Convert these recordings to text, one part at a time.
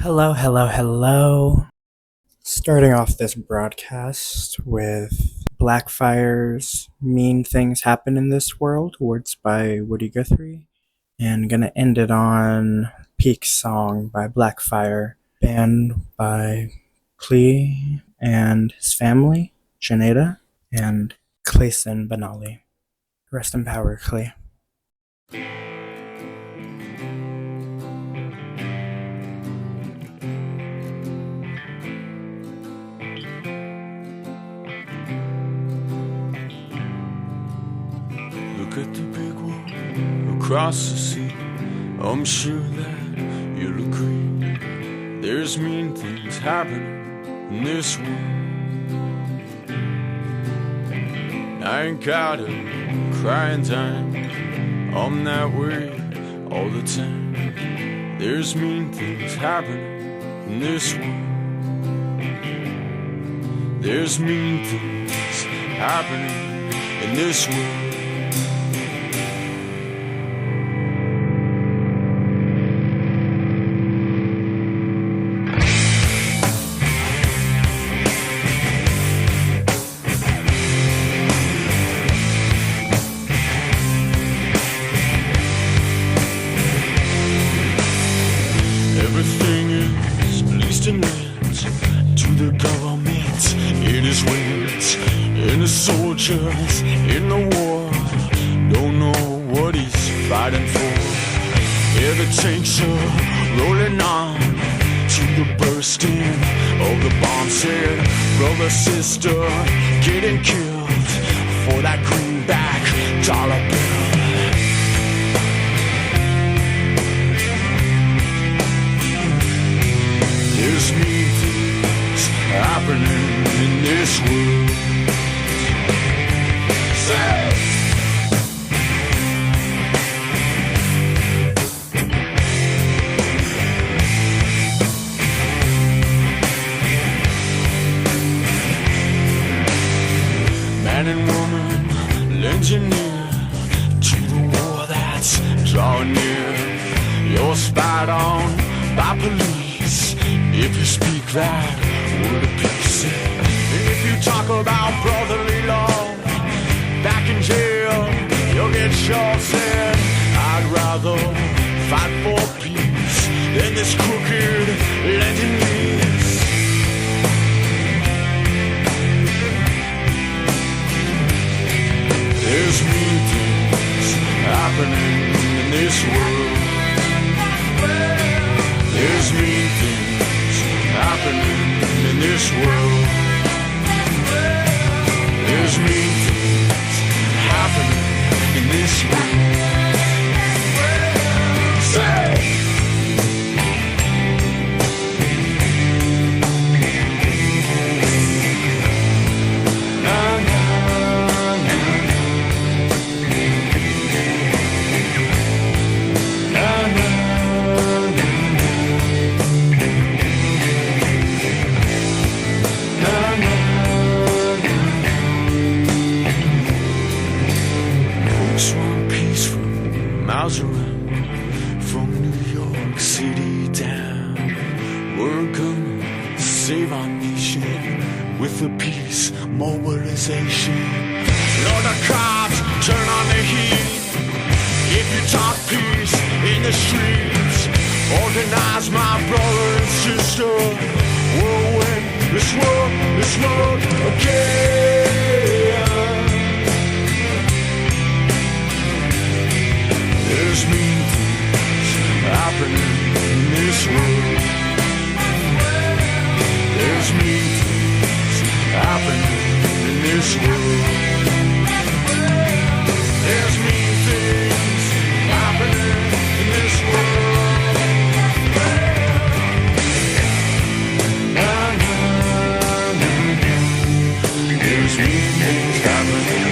Hello, hello, hello. Starting off this broadcast with Blackfire's Mean Things Happen in This World, words by Woody Guthrie, and gonna end it on Peak Song by Blackfire, banned by Klee and his family, Janeda, and Klee Benally. Rest in power, Klee. Look at the big wall across the sea. I'm sure that you'll agree. There's mean things happening in this world. I ain't got a crying time. I'm that way all the time. There's mean things happening in this world. There's mean things happening in this world. Everything is leased and lent to the government. It is wins, and the soldiers in the war don't know what he's fighting for. Yeah, the tanks are rolling on to the bursting of the bombs here. Brother, sister, getting killed for that greenback dollar bill. There's mean things happening in this world. Say! Man and woman, engineer to the war that's drawing near. You're spied on by police if you speak that word of peace. And if you talk about brotherly love back in jail, you'll get shot said. I'd rather fight for peace than this crooked legend leads. There's mean things happening in this world. There's mean things happening in this world. There's mean things happening in this world. Say! Miles around, from New York City down. We're gonna save our nation with a peace mobilization. Lord, the cops turn on the heat if you talk peace in the streets. Organize my brother and sister. We'll win this world again. There's mean things happening in this world. There's mean things happening in this world. There's mean things happening in this world. There's mean things happening.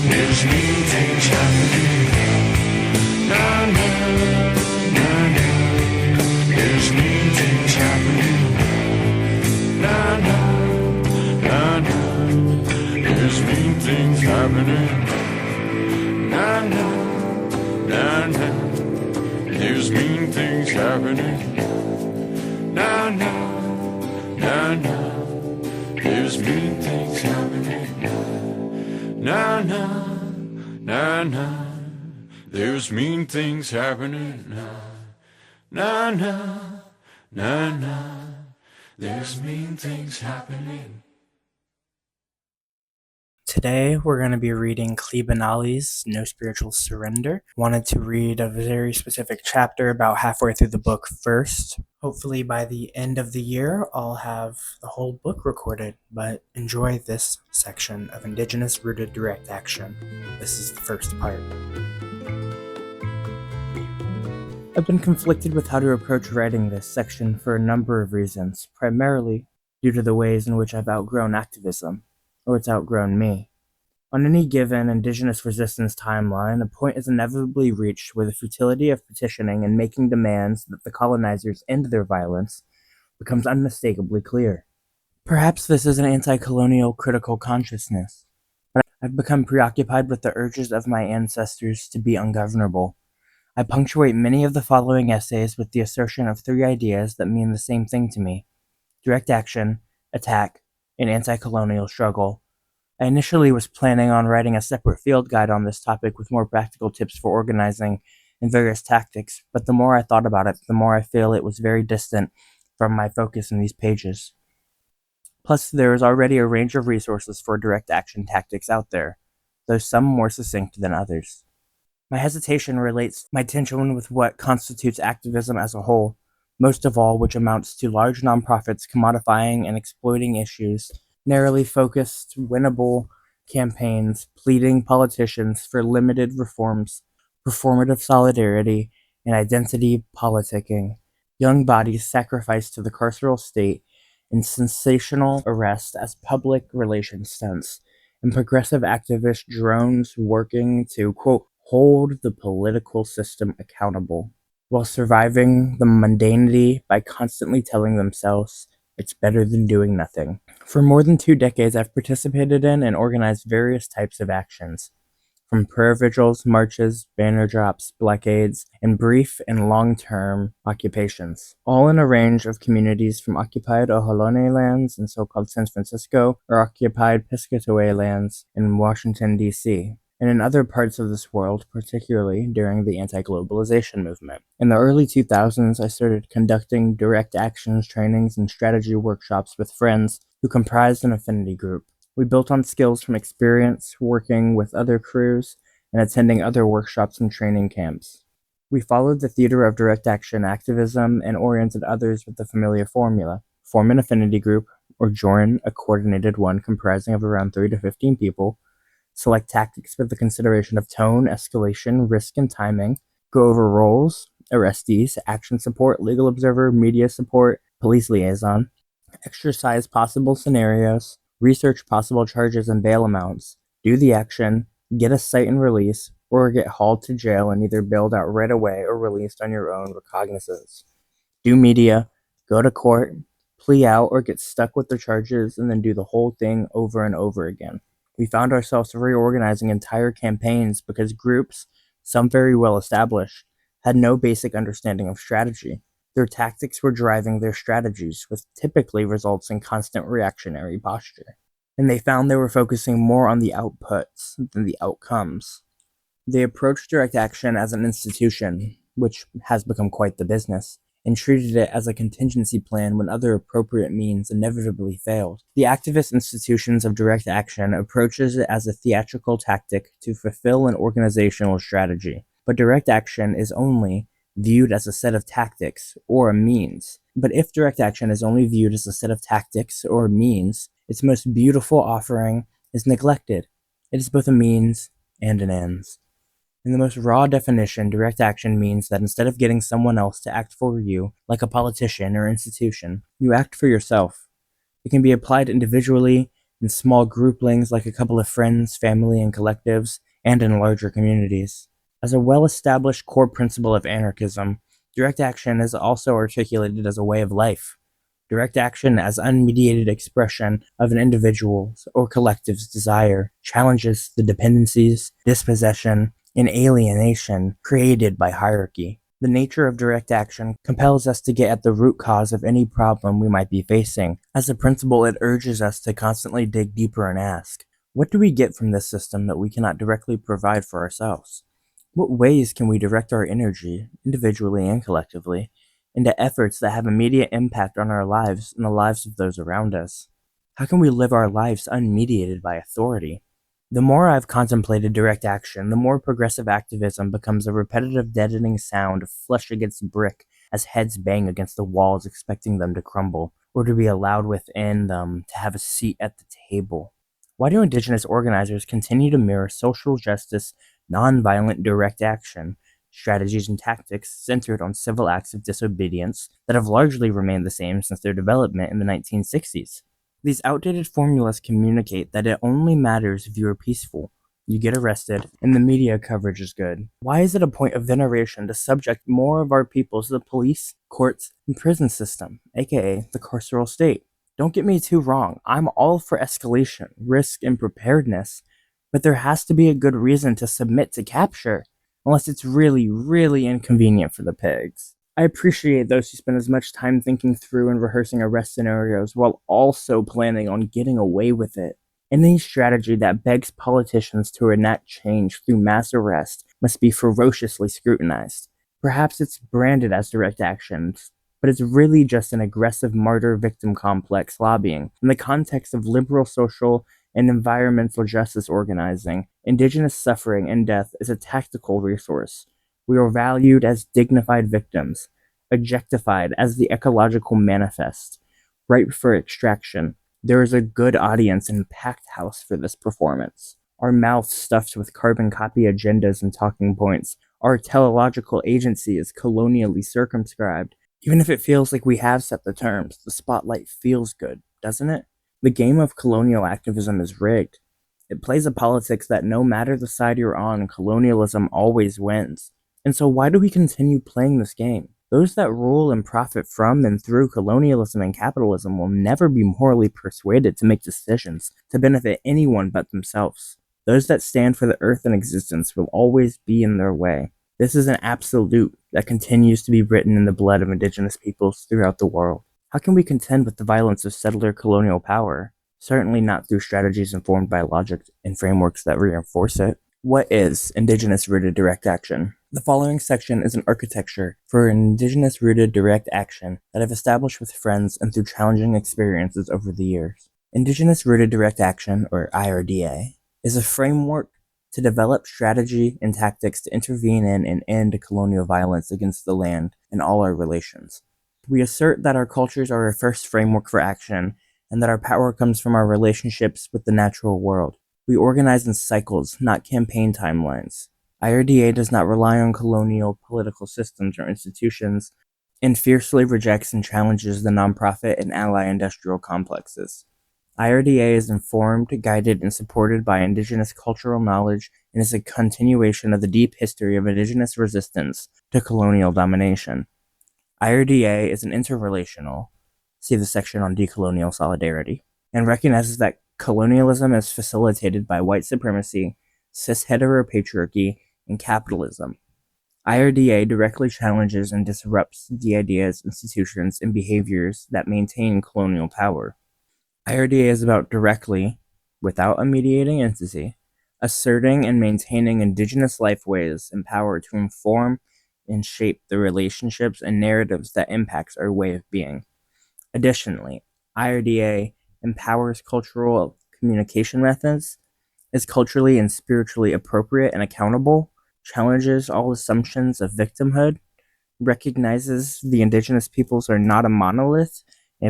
There's mean things happening. Na na na na. There's mean things happening. Na na na na. There's mean things happening. Na na na na. happening. Now, now, now, now. There's mean things happening. Now, now, now, now. There's mean things happening. Now, now, now, now. There's mean things happening. Today we're going to be reading Klee Benally's No Spiritual Surrender. Wanted to read a very specific chapter about halfway through the book first. Hopefully by the end of the year I'll have the whole book recorded, but enjoy this section of Indigenous Rooted Direct Action. This is the first part. I've been conflicted with how to approach writing this section for a number of reasons, primarily due to the ways in which I've outgrown activism, or it's outgrown me. On any given Indigenous resistance timeline, a point is inevitably reached where the futility of petitioning and making demands that the colonizers end their violence becomes unmistakably clear. Perhaps this is an anti-colonial critical consciousness, but I've become preoccupied with the urges of my ancestors to be ungovernable. I punctuate many of the following essays with the assertion of three ideas that mean the same thing to me: direct action, attack, and anti-colonial struggle. I initially was planning on writing a separate field guide on this topic with more practical tips for organizing and various tactics, but the more I thought about it, the more I feel it was very distant from my focus in these pages. Plus, there is already a range of resources for direct action tactics out there, though some more succinct than others. My hesitation relates to my tension with what constitutes activism as a whole, most of all which amounts to large nonprofits commodifying and exploiting issues, narrowly focused, winnable campaigns, pleading politicians for limited reforms, performative solidarity, and identity politicking, young bodies sacrificed to the carceral state, and sensational arrest as public relations stunts, and progressive activist drones working to, quote, hold the political system accountable, while surviving the mundanity by constantly telling themselves it's better than doing nothing. For more than 2 decades, I've participated in and organized various types of actions, from prayer vigils, marches, banner drops, blockades, and brief and long-term occupations, all in a range of communities from occupied Ohlone lands in so-called San Francisco or occupied Piscataway lands in Washington, D.C., and in other parts of this world, particularly during the anti-globalization movement. In the early 2000s, I started conducting direct actions trainings and strategy workshops with friends who comprised an affinity group. We built on skills from experience working with other crews and attending other workshops and training camps. We followed the theater of direct action activism and oriented others with the familiar formula: form an affinity group, or join a coordinated one comprising of around 3 to 15 people, select tactics with the consideration of tone, escalation, risk, and timing, go over roles, arrestees, action support, legal observer, media support, police liaison, exercise possible scenarios, research possible charges and bail amounts, do the action, get a cite and release, or get hauled to jail and either bailed out right away or released on your own recognizance. Do media, go to court, plea out or get stuck with the charges, and then do the whole thing over and over again. We found ourselves reorganizing entire campaigns because groups, some very well established, had no basic understanding of strategy. Their tactics were driving their strategies, which typically results in constant reactionary posture. And they found they were focusing more on the outputs than the outcomes. They approached direct action as an institution, which has become quite the business, and treated it as a contingency plan when other appropriate means inevitably failed. The activist institutions of direct action approaches it as a theatrical tactic to fulfill an organizational strategy. But direct action is only viewed as a set of tactics or a means. But if direct action is only viewed as a set of tactics or a means, its most beautiful offering is neglected. It is both a means and an ends. In the most raw definition, direct action means that instead of getting someone else to act for you, like a politician or institution, you act for yourself. It can be applied individually, in small grouplings like a couple of friends, family, and collectives, and in larger communities. As a well-established core principle of anarchism, direct action is also articulated as a way of life. Direct action as unmediated expression of an individual's or collective's desire challenges the dependencies, dispossession, and alienation created by hierarchy. The nature of direct action compels us to get at the root cause of any problem we might be facing. As a principle, it urges us to constantly dig deeper and ask, what do we get from this system that we cannot directly provide for ourselves? What ways can we direct our energy, individually and collectively, into efforts that have immediate impact on our lives and the lives of those around us? How can we live our lives unmediated by authority? The more I've contemplated direct action, the more progressive activism becomes a repetitive deadening sound of flesh against brick as heads bang against the walls expecting them to crumble, or to be allowed within them to have a seat at the table. Why do Indigenous organizers continue to mirror social justice, nonviolent direct action, strategies and tactics centered on civil acts of disobedience that have largely remained the same since their development in the 1960s? These outdated formulas communicate that it only matters if you are peaceful, you get arrested, and the media coverage is good. Why is it a point of veneration to subject more of our people to the police, courts, and prison system, aka the carceral state? Don't get me too wrong, I'm all for escalation, risk, and preparedness, but there has to be a good reason to submit to capture, unless it's really, really inconvenient for the pigs. I appreciate those who spend as much time thinking through and rehearsing arrest scenarios while also planning on getting away with it. Any strategy that begs politicians to enact change through mass arrest must be ferociously scrutinized. Perhaps it's branded as direct actions, but it's really just an aggressive martyr victim complex lobbying. In the context of liberal social and environmental justice organizing, Indigenous suffering and death is a tactical resource. We are valued as dignified victims, objectified as the ecological manifest, ripe for extraction. There is a good audience and packed house for this performance. Our mouths stuffed with carbon copy agendas and talking points. Our teleological agency is colonially circumscribed. Even if it feels like we have set the terms, the spotlight feels good, doesn't it? The game of colonial activism is rigged. It plays a politics that no matter the side you're on, colonialism always wins. And so why do we continue playing this game? Those that rule and profit from and through colonialism and capitalism will never be morally persuaded to make decisions to benefit anyone but themselves. Those that stand for the earth and existence will always be in their way. This is an absolute that continues to be written in the blood of Indigenous peoples throughout the world. How can we contend with the violence of settler colonial power? Certainly not through strategies informed by logic and frameworks that reinforce it. What is Indigenous-rooted direct action? The following section is an architecture for Indigenous-rooted direct action that I've established with friends and through challenging experiences over the years. Indigenous-rooted direct action, or IRDA, is a framework to develop strategy and tactics to intervene in and end colonial violence against the land and all our relations. We assert that our cultures are our first framework for action and that our power comes from our relationships with the natural world. We organize in cycles, not campaign timelines. IRDA does not rely on colonial political systems or institutions and fiercely rejects and challenges the nonprofit and ally industrial complexes. IRDA is informed, guided, and supported by Indigenous cultural knowledge and is a continuation of the deep history of Indigenous resistance to colonial domination. IRDA is an interrelational, see the section on decolonial solidarity, and recognizes that colonialism is facilitated by white supremacy, cis heteropatriarchy, and capitalism. IRDA directly challenges and disrupts the ideas, institutions, and behaviors that maintain colonial power. IRDA is about directly, without a mediating entity, asserting and maintaining Indigenous lifeways and power to inform and shape the relationships and narratives that impacts our way of being. Additionally, IRDA empowers cultural communication methods, is culturally and spiritually appropriate and accountable, challenges all assumptions of victimhood, recognizes the Indigenous peoples are not a monolith,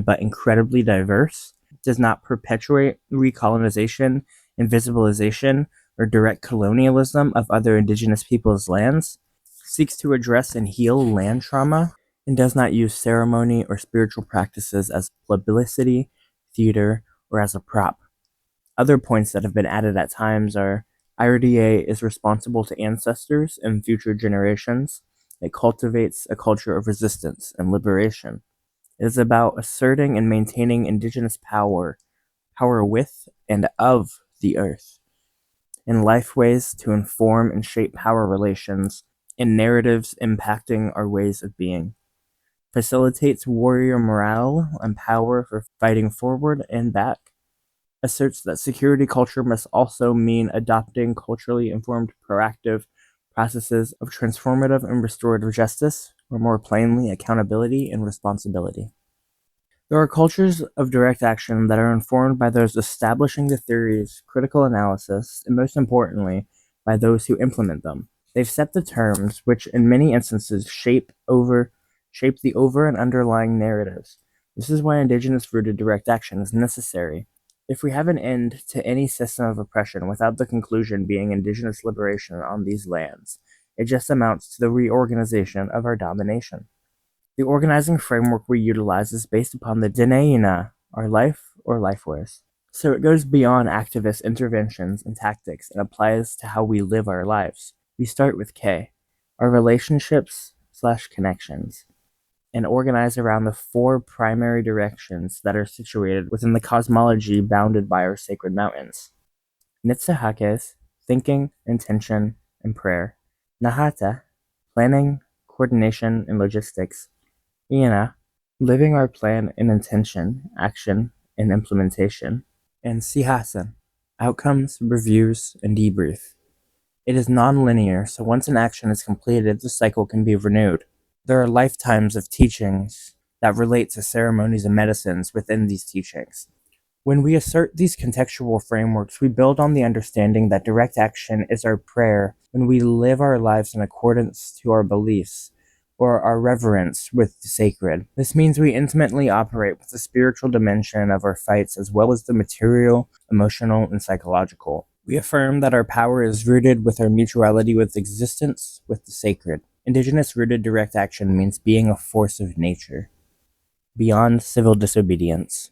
but incredibly diverse, does not perpetuate recolonization, invisibilization, or direct colonialism of other Indigenous peoples' lands, seeks to address and heal land trauma, and does not use ceremony or spiritual practices as publicity, theater, or as a prop. Other points that have been added at times are IRDA is responsible to ancestors and future generations. It cultivates a culture of resistance and liberation. It is about asserting and maintaining Indigenous power with and of the earth, and lifeways to inform and shape power relations and narratives impacting our ways of being, facilitates warrior morale and power for fighting forward and back, asserts that security culture must also mean adopting culturally informed proactive processes of transformative and restorative justice, or more plainly, accountability and responsibility. There are cultures of direct action that are informed by those establishing the theories, critical analysis, and most importantly, by those who implement them. They've set the terms, which in many instances shape the over and underlying narratives. This is why Indigenous rooted direct action is necessary. If we have an end to any system of oppression without the conclusion being Indigenous liberation on these lands, it just amounts to the reorganization of our domination. The organizing framework we utilize is based upon the Dineina, our life or lifeways. So it goes beyond activist interventions and tactics and applies to how we live our lives. We start with K, our relationships/connections, and organize around the four primary directions that are situated within the cosmology bounded by our sacred mountains. Nitsahakes, thinking, intention, and prayer. Nahata, planning, coordination, and logistics. Iana, living our plan in intention, action, and implementation. And Sihasan, outcomes, reviews, and debrief. It is non-linear, so once an action is completed, the cycle can be renewed. There are lifetimes of teachings that relate to ceremonies and medicines within these teachings. When we assert these contextual frameworks, we build on the understanding that direct action is our prayer when we live our lives in accordance to our beliefs or our reverence with the sacred. This means we intimately operate with the spiritual dimension of our fights as well as the material, emotional, and psychological. We affirm that our power is rooted with our mutuality with existence, with the sacred. Indigenous rooted direct action means being a force of nature, beyond civil disobedience.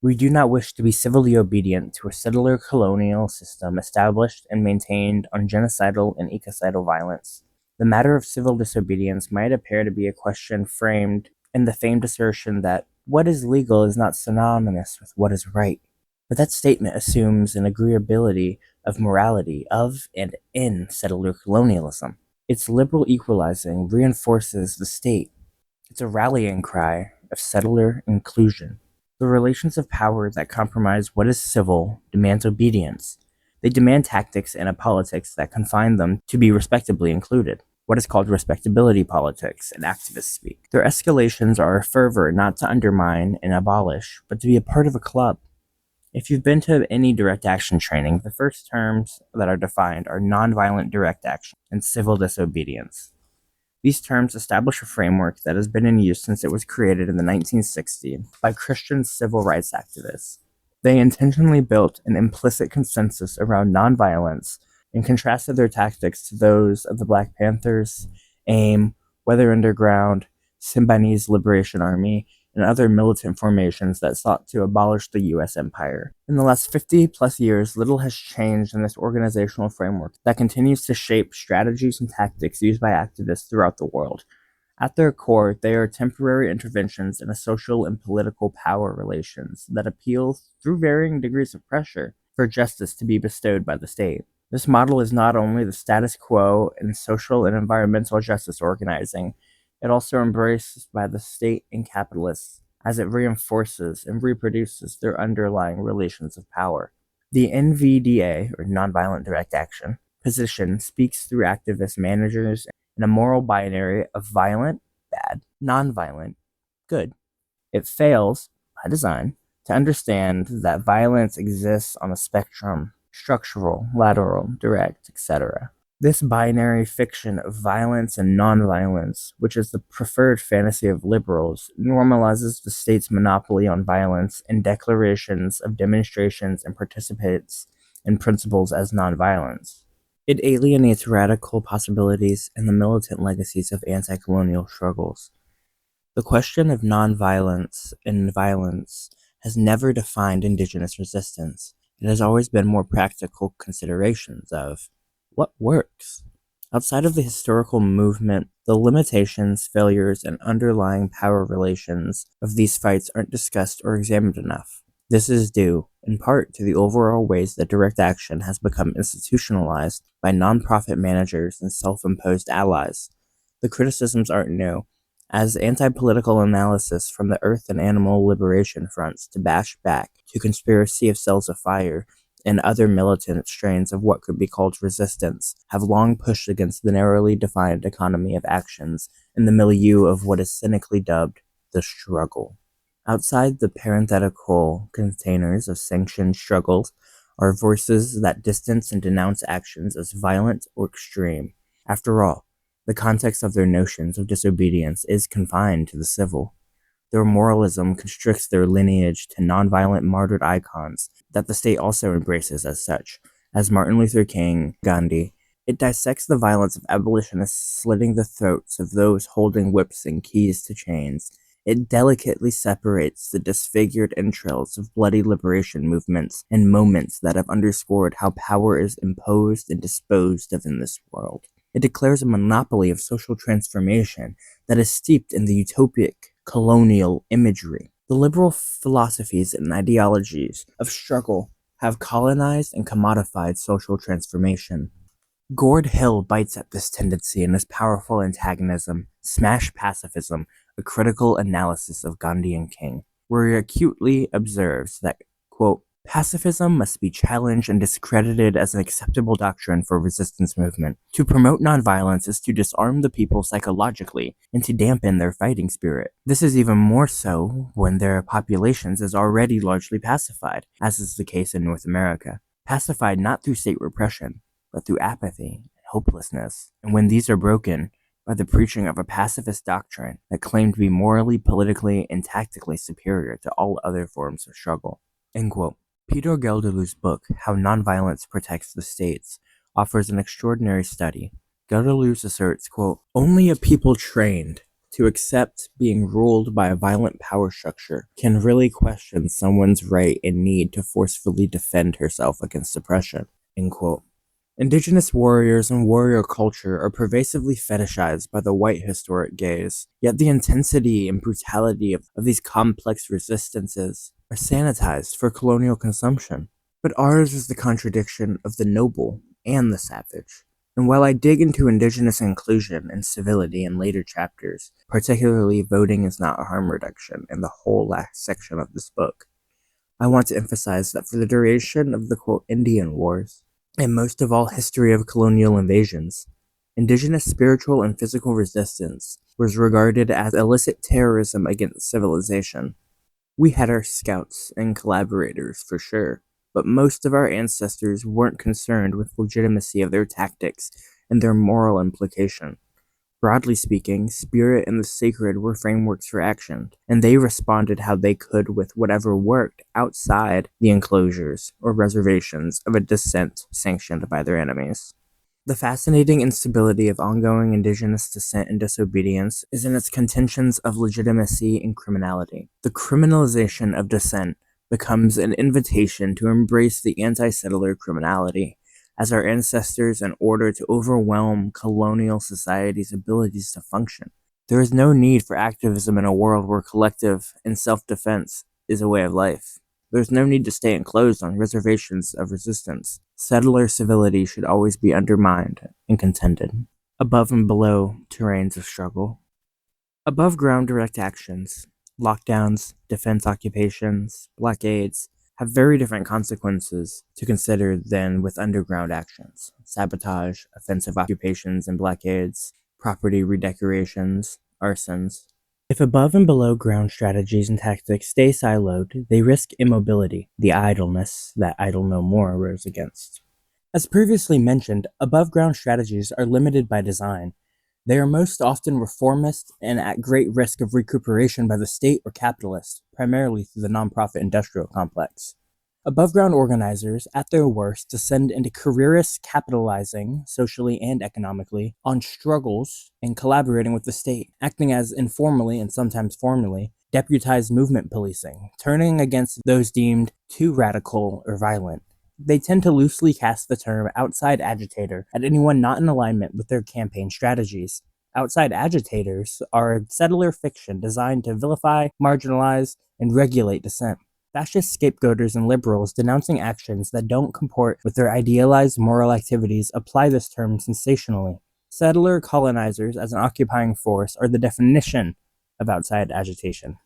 We do not wish to be civilly obedient to a settler colonial system established and maintained on genocidal and ecocidal violence. The matter of civil disobedience might appear to be a question framed in the famed assertion that what is legal is not synonymous with what is right. But that statement assumes an agreeability of morality of and in settler colonialism. Its liberal equalizing reinforces the state. It's a rallying cry of settler inclusion. The relations of power that compromise what is civil demands obedience. They demand tactics and a politics that confine them to be respectably included, what is called respectability politics in activist speak. Their escalations are a fervor not to undermine and abolish, but to be a part of a club. If you've been to any direct action training, the first terms that are defined are nonviolent direct action and civil disobedience. These terms establish a framework that has been in use since it was created in the 1960s by Christian civil rights activists. They intentionally built an implicit consensus around nonviolence and contrasted their tactics to those of the Black Panthers, AIM, Weather Underground, Symbionese Liberation Army, and other militant formations that sought to abolish the U.S. empire. In the last 50 plus years, little has changed in this organizational framework that continues to shape strategies and tactics used by activists throughout the world. At their core, they are temporary interventions in a social and political power relations that appeal through varying degrees of pressure for justice to be bestowed by the state. This model is not only the status quo in social and environmental justice organizing, it also embraced by the state and capitalists as it reinforces and reproduces their underlying relations of power. The NVDA, or Nonviolent Direct Action, position speaks through activist managers in a moral binary of violent, bad, nonviolent, good. It fails, by design, to understand that violence exists on a spectrum, structural, lateral, direct, etc. This binary fiction of violence and nonviolence, which is the preferred fantasy of liberals, normalizes the state's monopoly on violence in declarations of demonstrations and participates in principles as nonviolence. It alienates radical possibilities and the militant legacies of anti-colonial struggles. The question of nonviolence and violence has never defined Indigenous resistance. It has always been more practical considerations of what works. Outside of the historical movement, the limitations, failures, and underlying power relations of these fights aren't discussed or examined enough. This is due, in part, to the overall ways that direct action has become institutionalized by nonprofit managers and self-imposed allies. The criticisms aren't new, as anti-political analysis from the earth and animal liberation fronts to bash back to conspiracy of cells of fire and other militant strains of what could be called resistance have long pushed against the narrowly defined economy of actions in the milieu of what is cynically dubbed the struggle. Outside the parenthetical containers of sanctioned struggles are voices that distance and denounce actions as violent or extreme. After all, the context of their notions of disobedience is confined to the civil. Their moralism constricts their lineage to nonviolent martyred icons that the state also embraces as such, as Martin Luther King, Gandhi. It dissects the violence of abolitionists slitting the throats of those holding whips and keys to chains. It delicately separates the disfigured entrails of bloody liberation movements and moments that have underscored how power is imposed and disposed of in this world. It declares a monopoly of social transformation that is steeped in the utopic colonial imagery. The liberal philosophies and ideologies of struggle have colonized and commodified social transformation. Gord Hill bites at this tendency in his powerful antagonism, Smash Pacifism, a critical analysis of Gandhi and King, where he acutely observes that, quote, pacifism must be challenged and discredited as an acceptable doctrine for resistance movement. To promote nonviolence is to disarm the people psychologically and to dampen their fighting spirit. This is even more so when their populations is already largely pacified, as is the case in North America. Pacified not through state repression, but through apathy and hopelessness. And when these are broken by the preaching of a pacifist doctrine that claimed to be morally, politically, and tactically superior to all other forms of struggle. End quote. Peter Gelderloo's book, How Nonviolence Protects the States, offers an extraordinary study. Gelderloo asserts, quote, only a people trained to accept being ruled by a violent power structure can really question someone's right and need to forcefully defend herself against oppression, end quote. Indigenous warriors and warrior culture are pervasively fetishized by the white historic gaze, yet the intensity and brutality of these complex resistances are sanitized for colonial consumption. But ours is the contradiction of the noble and the savage. And while I dig into Indigenous inclusion and civility in later chapters, particularly voting is not a harm reduction in the whole last section of this book, I want to emphasize that for the duration of the quote Indian Wars, and most of all history of colonial invasions, Indigenous spiritual and physical resistance was regarded as illicit terrorism against civilization. We had our scouts and collaborators for sure, but most of our ancestors weren't concerned with legitimacy of their tactics and their moral implication. Broadly speaking, spirit and the sacred were frameworks for action, and they responded how they could with whatever worked outside the enclosures or reservations of a dissent sanctioned by their enemies. The fascinating instability of ongoing Indigenous dissent and disobedience is in its contentions of legitimacy and criminality. The criminalization of dissent becomes an invitation to embrace the anti-settler criminality, as our ancestors in order to overwhelm colonial society's abilities to function. There is no need for activism in a world where collective and self-defense is a way of life. There's no need to stay enclosed on reservations of resistance. Settler civility should always be undermined and contended. Above and below terrains of struggle. Above ground direct actions, lockdowns, defense occupations, blockades, have very different consequences to consider than with underground actions. Sabotage, offensive occupations and blockades, property redecorations, arsons. If above and below ground strategies and tactics stay siloed, they risk immobility, the idleness that idle no more rose against. As previously mentioned, above ground strategies are limited by design. They are most often reformist and at great risk of recuperation by the state or capitalist, primarily through the nonprofit industrial complex. Above-ground organizers, at their worst, descend into careerists capitalizing, socially and economically, on struggles and collaborating with the state, acting as informally and sometimes formally deputized movement policing, turning against those deemed too radical or violent. They tend to loosely cast the term outside agitator at anyone not in alignment with their campaign strategies. Outside agitators are settler fiction designed to vilify, marginalize, and regulate dissent. Fascist scapegoaters and liberals denouncing actions that don't comport with their idealized moral activities apply this term sensationally. Settler colonizers as an occupying force are the definition of outside agitation.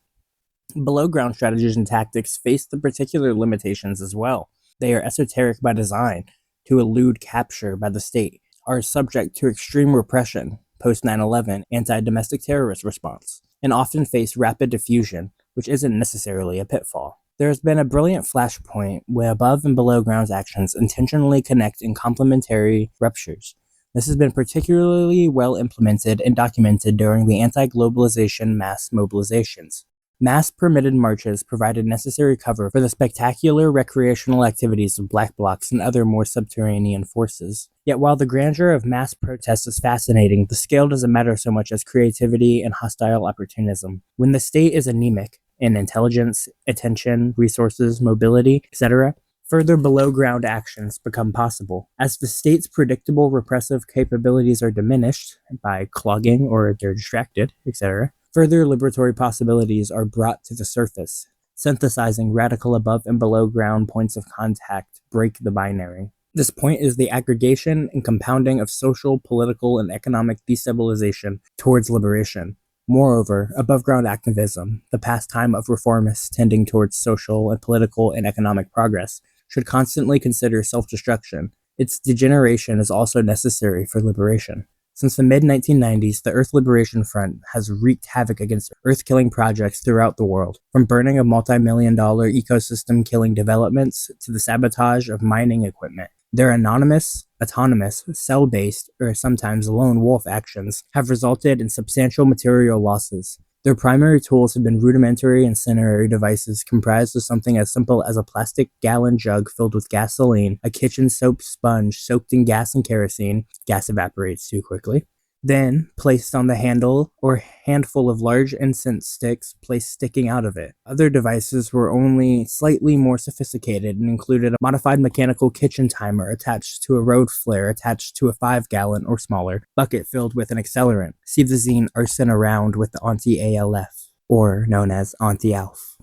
Below-ground strategies and tactics face the particular limitations as well. They are esoteric by design, to elude capture by the state, are subject to extreme repression, post 9/11 anti-domestic terrorist response, and often face rapid diffusion, which isn't necessarily a pitfall. There has been a brilliant flashpoint where above and below ground actions intentionally connect in complementary ruptures. This has been particularly well implemented and documented during the anti-globalization mass mobilizations. Mass permitted marches provided necessary cover for the spectacular recreational activities of black blocs and other more subterranean forces. Yet while the grandeur of mass protests is fascinating, the scale doesn't matter so much as creativity and hostile opportunism. When the state is anemic in intelligence, attention, resources, mobility, etc., further below-ground actions become possible. As the state's predictable repressive capabilities are diminished by clogging or they're distracted, etc., further liberatory possibilities are brought to the surface. Synthesizing radical above and below ground points of contact break the binary. This point is the aggregation and compounding of social, political, and economic destabilization towards liberation. Moreover, above-ground activism, the pastime of reformists tending towards social and political and economic progress, should constantly consider self-destruction. Its degeneration is also necessary for liberation. Since the mid-1990s, the Earth Liberation Front has wreaked havoc against Earth-killing projects throughout the world, from burning of multi-million-dollar ecosystem-killing developments to the sabotage of mining equipment. Their anonymous, autonomous, cell-based, or sometimes lone wolf actions have resulted in substantial material losses. Their primary tools have been rudimentary incendiary devices comprised of something as simple as a plastic gallon jug filled with gasoline, a kitchen soap sponge soaked in gas and kerosene, gas evaporates too quickly, then placed on the handle or handful of large incense sticks placed sticking out of it. Other devices were only slightly more sophisticated and included a modified mechanical kitchen timer attached to a road flare attached to a 5-gallon or smaller bucket filled with an accelerant. See the zine Arson Around with the Anti-ALF, or known as Anti-ALF.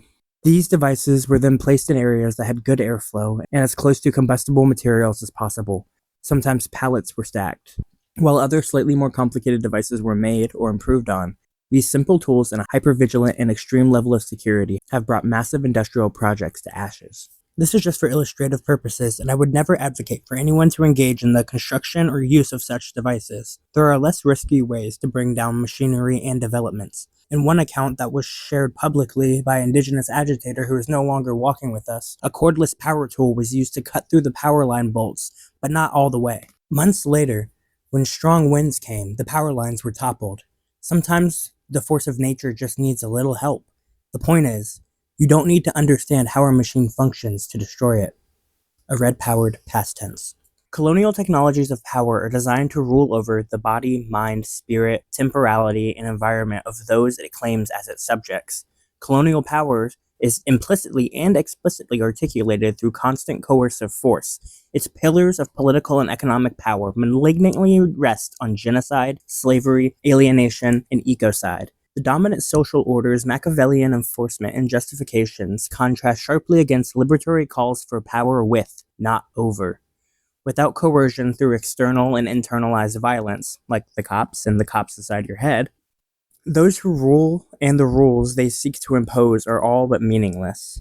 These devices were then placed in areas that had good airflow and as close to combustible materials as possible. Sometimes pallets were stacked. While other slightly more complicated devices were made or improved on, these simple tools and a hyper-vigilant and extreme level of security have brought massive industrial projects to ashes. This is just for illustrative purposes, and I would never advocate for anyone to engage in the construction or use of such devices. There are less risky ways to bring down machinery and developments. In one account that was shared publicly by an Indigenous agitator who is no longer walking with us, a cordless power tool was used to cut through the power line bolts, but not all the way. Months later, when strong winds came, the power lines were toppled. Sometimes the force of nature just needs a little help. The point is, you don't need to understand how a machine functions to destroy it. A red-powered past tense. Colonial technologies of power are designed to rule over the body, mind, spirit, temporality, and environment of those it claims as its subjects. Colonial power is implicitly and explicitly articulated through constant coercive force. Its pillars of political and economic power malignantly rest on genocide, slavery, alienation, and ecocide. The dominant social order's Machiavellian enforcement and justifications contrast sharply against liberatory calls for power with, not over. Without coercion through external and internalized violence, like the cops and the cops inside your head, those who rule and the rules they seek to impose are all but meaningless.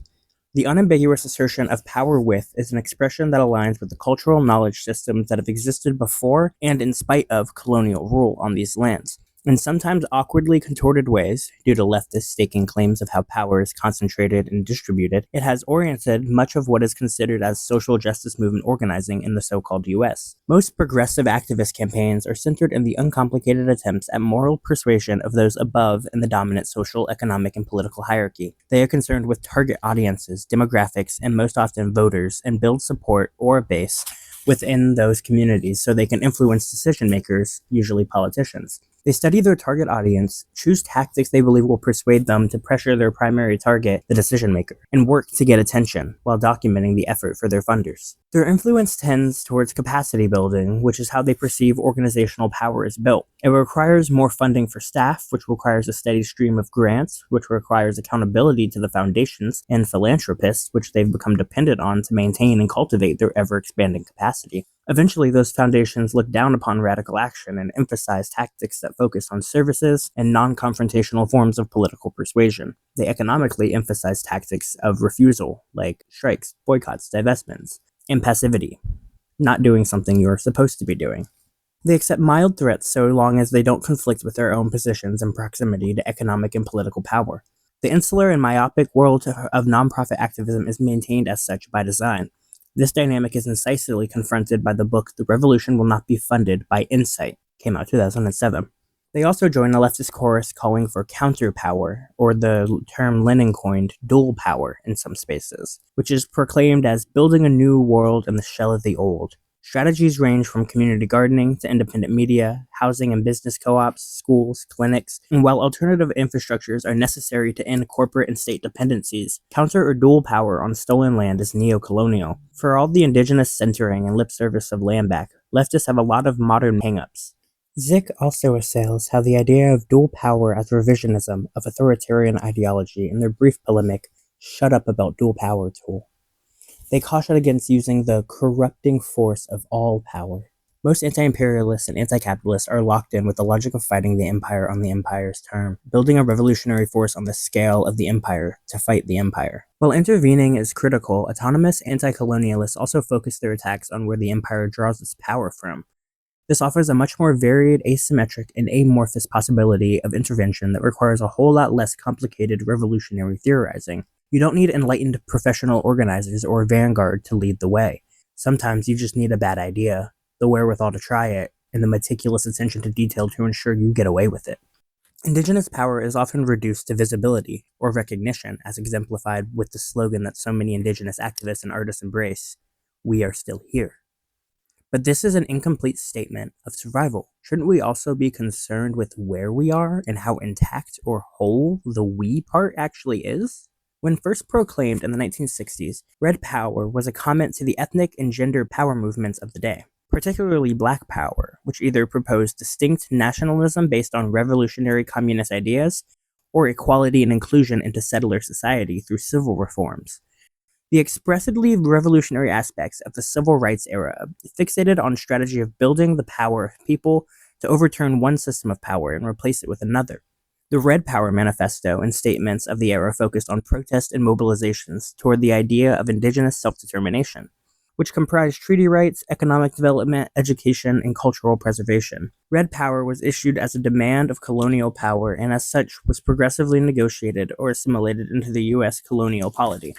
The unambiguous assertion of power with is an expression that aligns with the cultural knowledge systems that have existed before and in spite of colonial rule on these lands. In sometimes awkwardly contorted ways, due to leftist staking claims of how power is concentrated and distributed, it has oriented much of what is considered as social justice movement organizing in the so-called US. Most progressive activist campaigns are centered in the uncomplicated attempts at moral persuasion of those above in the dominant social, economic, and political hierarchy. They are concerned with target audiences, demographics, and most often voters, and build support or a base within those communities so they can influence decision makers, usually politicians. They study their target audience, choose tactics they believe will persuade them to pressure their primary target, the decision maker, and work to get attention while documenting the effort for their funders. Their influence tends towards capacity building, which is how they perceive organizational power is built. It requires more funding for staff, which requires a steady stream of grants, which requires accountability to the foundations, and philanthropists, which they've become dependent on to maintain and cultivate their ever-expanding capacity. Eventually, those foundations look down upon radical action and emphasize tactics that focus on services and non-confrontational forms of political persuasion. They economically emphasize tactics of refusal, like strikes, boycotts, divestments, impassivity, not doing something you're supposed to be doing. They accept mild threats so long as they don't conflict with their own positions and proximity to economic and political power. The insular and myopic world of nonprofit activism is maintained as such by design. This dynamic is incisively confronted by the book The Revolution Will Not Be Funded by Insight, came out 2007. They also join the leftist chorus calling for counterpower, or the term Lenin coined, dual power, in some spaces, which is proclaimed as building a new world in the shell of the old. Strategies range from community gardening to independent media, housing and business co-ops, schools, clinics, and while alternative infrastructures are necessary to end corporate and state dependencies, counter or dual power on stolen land is neo-colonial. For all the indigenous centering and lip service of land back, leftists have a lot of modern hang-ups. Zick also assails how the idea of dual power as revisionism of authoritarian ideology in their brief polemic, Shut Up About Dual Power tool. They caution against using the corrupting force of all power. Most anti-imperialists and anti-capitalists are locked in with the logic of fighting the empire on the empire's term, building a revolutionary force on the scale of the empire to fight the empire. While intervening is critical, autonomous anti-colonialists also focus their attacks on where the empire draws its power from. This offers a much more varied, asymmetric, and amorphous possibility of intervention that requires a whole lot less complicated revolutionary theorizing. You don't need enlightened professional organizers or a vanguard to lead the way. Sometimes you just need a bad idea, the wherewithal to try it, and the meticulous attention to detail to ensure you get away with it. Indigenous power is often reduced to visibility or recognition, as exemplified with the slogan that so many indigenous activists and artists embrace, "We are still here." But this is an incomplete statement of survival. Shouldn't we also be concerned with where we are and how intact or whole the we part actually is? When first proclaimed in the 1960s, Red Power was a comment to the ethnic and gender power movements of the day, particularly Black Power, which either proposed distinct nationalism based on revolutionary communist ideas or equality and inclusion into settler society through civil reforms. The expressively revolutionary aspects of the civil rights era fixated on strategy of building the power of people to overturn one system of power and replace it with another. The Red Power Manifesto and statements of the era focused on protest and mobilizations toward the idea of indigenous self-determination, which comprised treaty rights, economic development, education, and cultural preservation. Red Power was issued as a demand of colonial power and as such was progressively negotiated or assimilated into the U.S. colonial polity.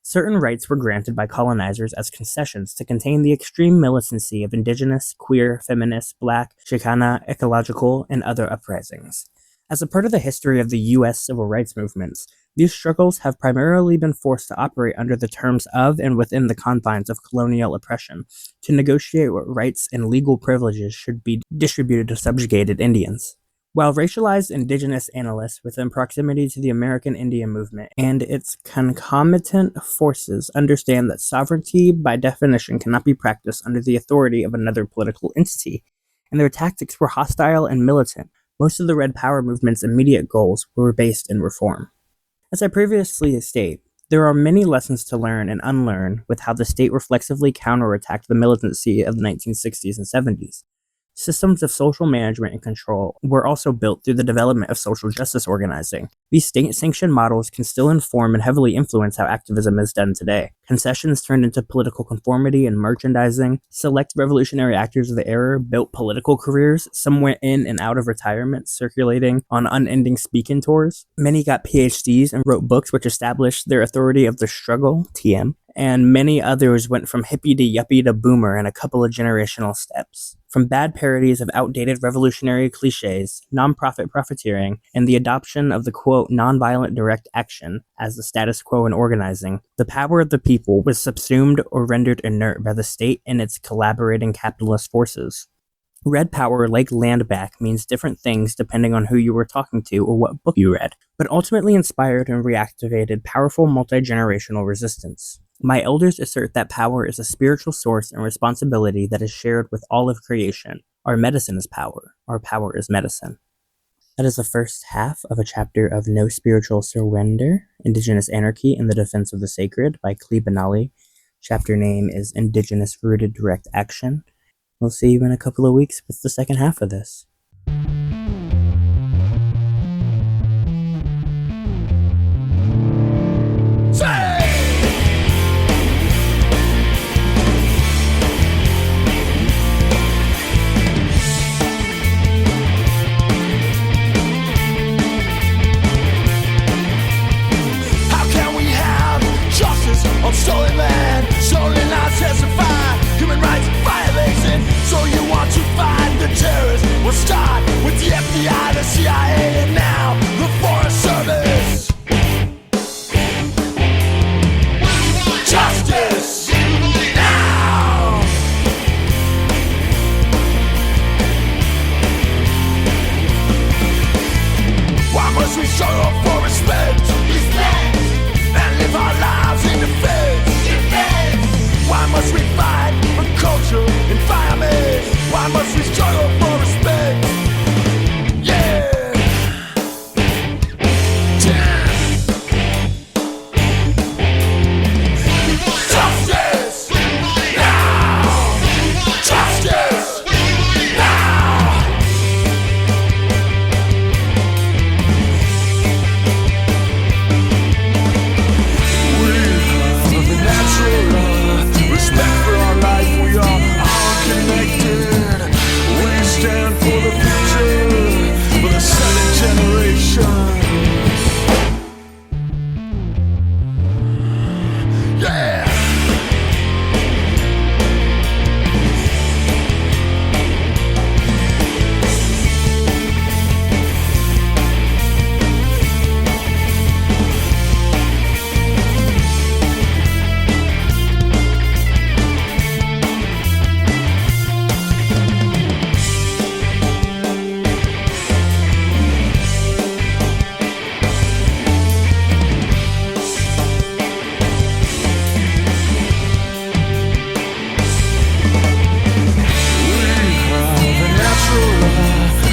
Certain rights were granted by colonizers as concessions to contain the extreme militancy of indigenous, queer, feminist, black, Chicana, ecological, and other uprisings. As a part of the history of the U.S. civil rights movements, these struggles have primarily been forced to operate under the terms of and within the confines of colonial oppression, to negotiate what rights and legal privileges should be distributed to subjugated Indians. While racialized indigenous analysts within proximity to the American Indian movement and its concomitant forces understand that sovereignty by definition cannot be practiced under the authority of another political entity, and their tactics were hostile and militant, most of the Red Power movement's immediate goals were based in reform. As I previously stated, there are many lessons to learn and unlearn with how the state reflexively counterattacked the militancy of the 1960s and 70s. Systems of social management and control were also built through the development of social justice organizing. These state-sanctioned models can still inform and heavily influence how activism is done today. Concessions turned into political conformity and merchandising. Select revolutionary actors of the era built political careers. Some went in and out of retirement, circulating on unending speaking tours. Many got PhDs and wrote books which established their authority of the struggle, TM, and many others went from hippie to yuppie to boomer in a couple of generational steps. From bad parodies of outdated revolutionary cliches, nonprofit profiteering, and the adoption of the quote nonviolent direct action as the status quo in organizing, the power of the people was subsumed or rendered inert by the state and its collaborating capitalist forces. Red power, like land back, means different things depending on who you were talking to or what book you read, but ultimately inspired and reactivated powerful multi-generational resistance. My elders assert that power is a spiritual source and responsibility that is shared with all of creation. Our medicine is power. Our power is medicine. That is the first half of a chapter of No Spiritual Surrender, Indigenous Anarchy in the Defense of the Sacred by Klee Benally. Chapter name is Indigenous Rooted Direct Action. We'll see you in a couple of weeks with the second half of this. On stolen land, stolen lives testify, human rights violation. So you want to find the terrorists? We'll start with the FBI, the CIA, and now the Forest Service. Justice now. Why must we struggle for respect? And live our lives in defense. Why must we fight for culture, environment? Why must we struggle for respect? Yeah. Justice now. Justice now. Respect for our life, we are all connected. We stand for the future, for the second generation. Yeah!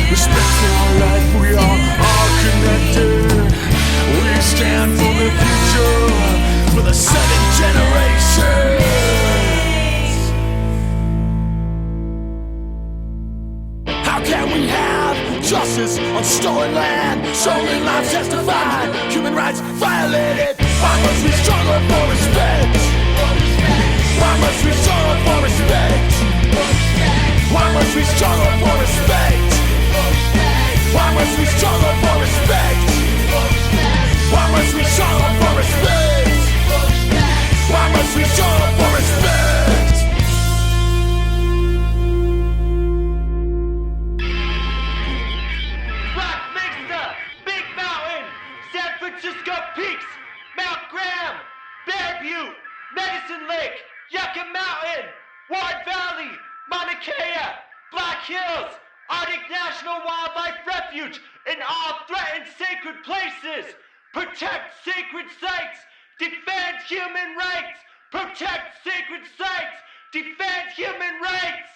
Respect for our life, we are all connected. We stand for the future, for the second generation. How can we have justice on stolen land? Stolen lives testified, human rights violated. Why must we struggle for respect? Why must we struggle for respect? Why must we struggle for respect? Why must we struggle for respect? Why must we struggle for respect? Why must we struggle for respect? Rock Mesa, Big Mountain, San Francisco Peaks, Mount Graham, Bear Butte, Medicine Lake, Yucca Mountain, Ward Valley, Mauna Kea, Black Hills, Arctic National Wildlife Refuge, and all threatened sacred places. Protect sacred sites. Defend human rights. Protect sacred sites. Defend human rights.